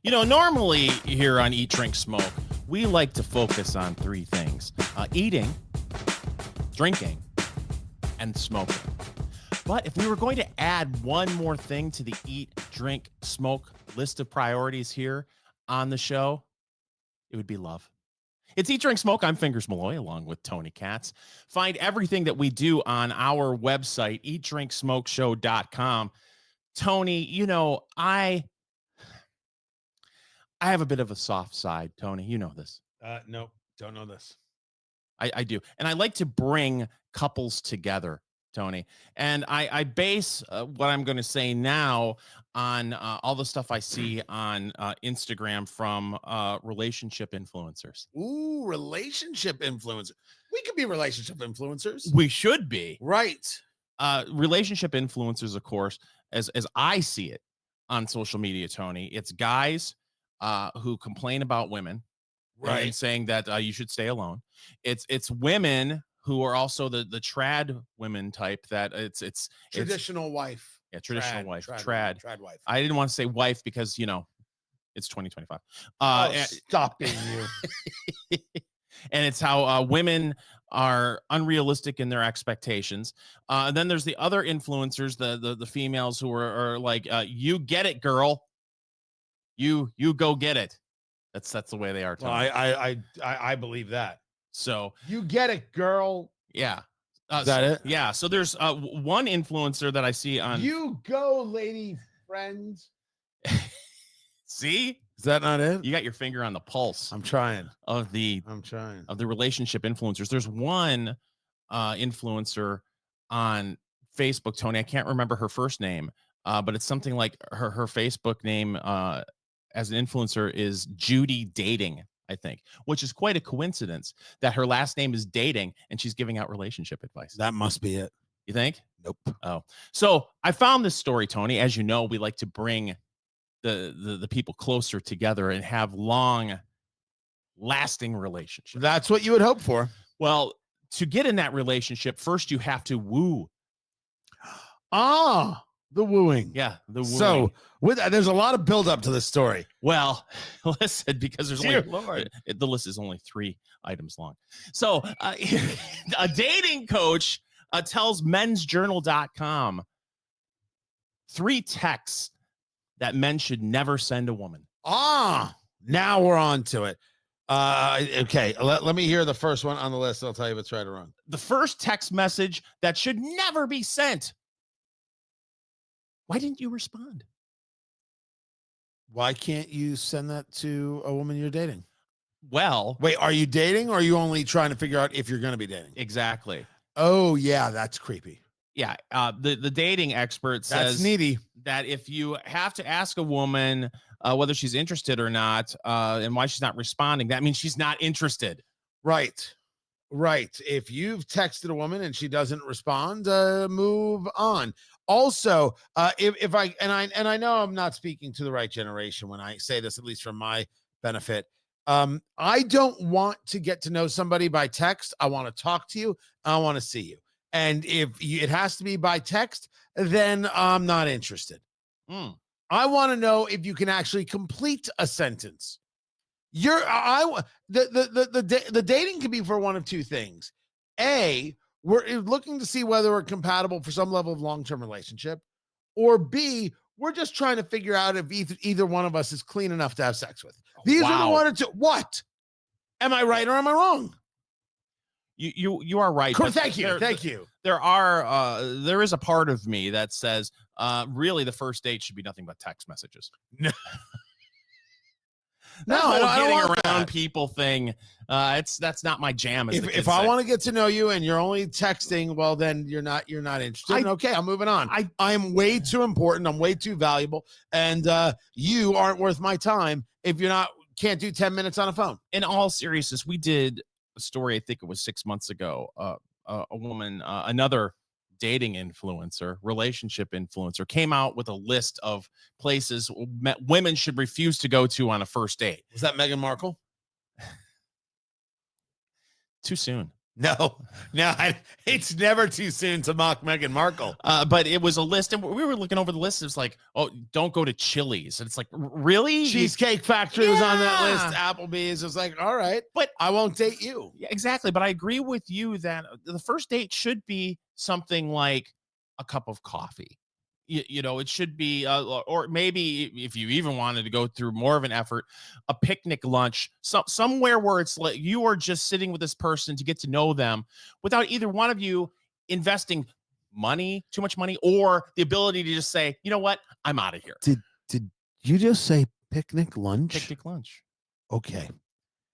Normally here on Eat, Drink, Smoke, we like to focus on three things: eating, drinking, and smoking. But if we were going to add one more thing to the Eat, Drink, Smoke list of priorities here on the show, it would be love. It's Eat, Drink, Smoke. I'm Fingers Malloy along with Tony Katz. Find everything that we do on our website, eatdrinksmokeshow.com. Tony, I have a bit of a soft side, Tony. You know this. Nope, don't know this. I do. And I like to bring couples together, Tony. And I base what I'm going to say now on all the stuff I see on Instagram from relationship influencers. Ooh, relationship influencer. We could be relationship influencers. We should be. Right. Relationship influencers, of course, as I see it on social media, Tony, it's guys who complain about women, Right. and saying that you should stay alone. It's women who are also the trad women type that it's Traditional wife. Yeah, traditional Trad, wife. trad wife. I didn't want to say wife because it's 2025. Stop being you. And it's how women are unrealistic in their expectations. And then there's the other influencers, the females who are like, you get it, girl. You go get it. That's the way they are. Well, I believe that. So you get it, girl. Yeah. Is that it? Yeah. So there's one influencer that I see on. You go, lady friends. See? Is that not it? You got your finger on the pulse. I'm trying. Of the relationship influencers. There's one influencer on Facebook, Tony. I can't remember her first name, but it's something like her Facebook name as an influencer is Judy Dating, I think, which is quite a coincidence that her last name is Dating and she's giving out relationship advice. That must be it. You think? Nope. Oh, so I found this story, Tony. As you know, we like to bring the people closer together and have long lasting relationships. That's what you would hope for. Well, to get in that relationship, first you have to woo. The wooing. Yeah, the wooing. So there's a lot of buildup to this story. Well, listen, because there's Dear only Lord. The list is only 3 items long. So a dating coach tells mensjournal.com 3 texts that men should never send a woman. Now we're on to it. Okay, let me hear the first one on the list. I'll tell you if it's right or wrong. The first text message that should never be sent. Why didn't you respond? Why can't you send that to a woman you're dating? Well, wait, are you dating or are you only trying to figure out if you're going to be dating? Exactly. Oh, yeah, that's creepy. Yeah, the dating expert says that's needy. That if you have to ask a woman whether she's interested or not and why she's not responding, that means she's not interested. Right. If you've texted a woman and she doesn't respond, move on. Also, if I know I'm not speaking to the right generation when I say this, at least for my benefit. I don't want to get to know somebody by text. I want to talk to you. I want to see you. And if it has to be by text, then I'm not interested. I want to know if you can actually complete a sentence. The dating can be for one of 2 things. A, we're looking to see whether we're compatible for some level of long-term relationship, or B, we're just trying to figure out if either one of us is clean enough to have sex with. These are the 1 or 2. What? Am I right or am I wrong? You are right. Thank you. There is a part of me that says really the first date should be nothing but text messages. No, I don't want around that. people thing. That's not my jam. If I want to get to know you and you're only texting, well, then you're not interested. Okay, I'm moving on. I am way too important. I'm way too valuable, and you aren't worth my time if can't do 10 minutes on a phone. In all seriousness, we did a story. I think it was 6 months ago. A woman, another dating influencer, relationship influencer, came out with a list of places women should refuse to go to on a first date. Was that Meghan Markle? Too soon. No, it's never too soon to mock Meghan Markle. But it was a list, and we were looking over the list. It's like, oh, don't go to Chili's, and it's like, really? Cheesecake Factory was on that list. Yeah. Applebee's was like, all right, But I won't date you. yeah, exactly. But I agree with you that the first date should be something like a cup of coffee. You know, it should be, or maybe if you even wanted to go through more of an effort, a picnic lunch, somewhere where it's like you are just sitting with this person to get to know them without either one of you investing too much money, or the ability to just say, you know what, I'm out of here. Did you just say picnic lunch? Picnic lunch. Okay.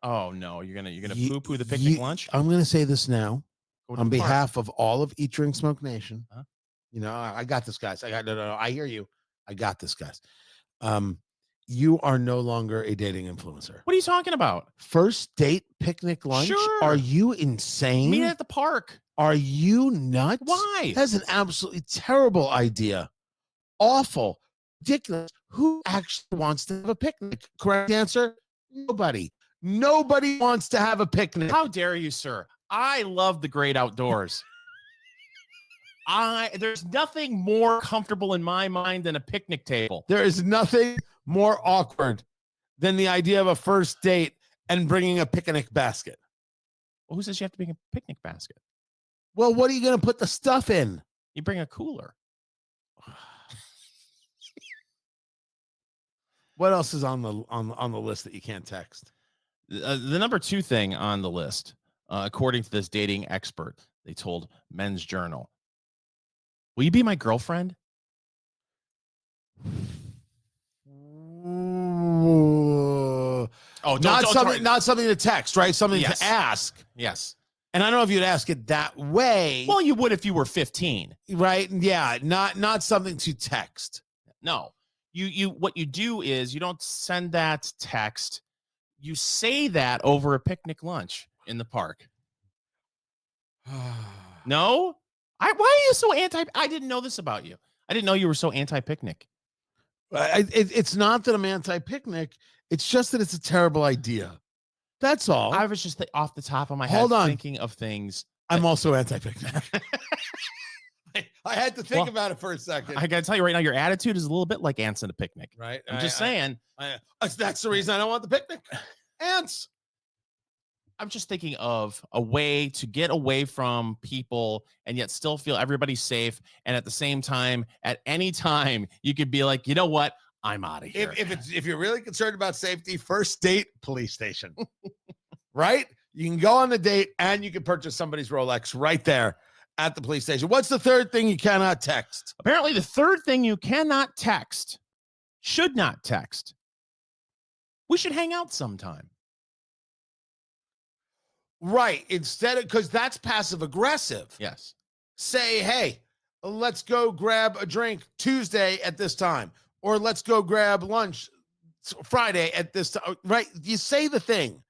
Oh no, you're gonna Ye- poo-poo the picnic lunch? I'm gonna say this now Go to on the park. behalf of all of Eat Drink Smoke Nation. Huh? You know, I got this, guys. No. I hear you. I got this, guys. You are no longer a dating influencer. What are you talking about? First date picnic lunch? Sure. Are you insane? Meet at the park. Are you nuts? Why? That's an absolutely terrible idea. Awful. Ridiculous. Who actually wants to have a picnic? Correct answer? Nobody. Nobody wants to have a picnic. How dare you, sir? I love the great outdoors. There's nothing more comfortable in my mind than a picnic table. There is nothing more awkward than the idea of a first date and bringing a picnic basket. Well, who says you have to bring a picnic basket? Well, what are you going to put the stuff in? You bring a cooler. What else is on the list that you can't text? The number 2 thing on the list, according to this dating expert, they told Men's Journal, will you be my girlfriend? Oh, not something to text, right? Something Yes. to ask. Yes. And I don't know if you'd ask it that way. Well, you would if you were 15. Right? Yeah, not something to text. No. You what you do is you don't send that text. You say that over a picnic lunch in the park. No? Why are you so anti? I didn't know this about you. I didn't know you were so anti-picnic. It's not that I'm anti-picnic. It's just that it's a terrible idea. That's all. I was just off the top of my head Hold on. thinking of things. I'm also anti-picnic. I had to think about it for a second. I gotta tell you right now, your attitude is a little bit like ants at a picnic. Right? I'm just saying. That's the reason I don't want the picnic. Ants. I'm just thinking of a way to get away from people and yet still feel everybody's safe. And at the same time, at any time, you could be like, you know what? I'm out of here. If you're really concerned about safety, first date, police station. Right? You can go on the date and you can purchase somebody's Rolex right there at the police station. What's the third thing you cannot text? Apparently, the third thing you cannot text, should not text. We should hang out sometime. Right. Instead of, because that's passive aggressive. Yes. Say, hey, let's go grab a drink Tuesday at this time, or let's go grab lunch Friday at this time. Right. You say the thing,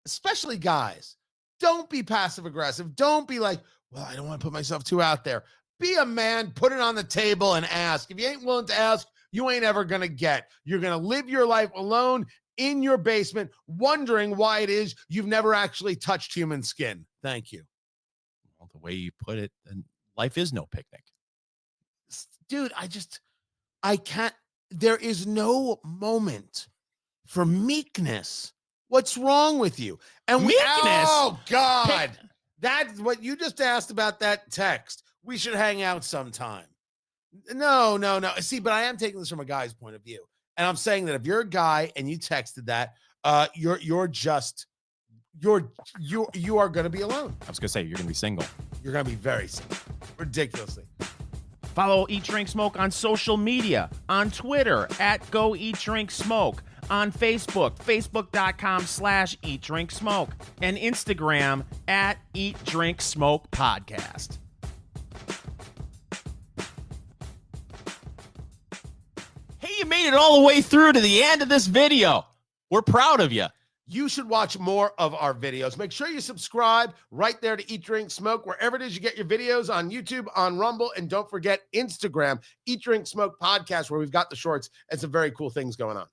especially guys. Don't be passive aggressive. Don't be like, well, I don't want to put myself too out there. Be a man, put it on the table and ask. If you ain't willing to ask, you ain't ever going to get. You're going to live your life alone in your basement, wondering why it is you've never actually touched human skin. Thank you. Well, the way you put it, then life is no picnic. Dude, I can't. There is no moment for meekness. What's wrong with you? And Meekness? Oh, God. That's what you just asked about that text. We should hang out sometime. No. See, but I am taking this from a guy's point of view. And I'm saying that if you're a guy and you texted that, you are going to be alone. I was going to say, you're going to be single. You're going to be very single. Ridiculously. Follow Eat, Drink, Smoke on social media, on Twitter at Go Eat, Drink, Smoke, on Facebook, facebook.com/Eat, Drink, Smoke, and Instagram at Eat, Drink, Smoke Podcast. Hey, you made it all the way through to the end of this video. We're proud of you. You should watch more of our videos. Make sure you subscribe right there to Eat, Drink, Smoke, wherever it is you get your videos, on YouTube, on Rumble, and don't forget Instagram, Eat, Drink, Smoke Podcast, where we've got the shorts and some very cool things going on.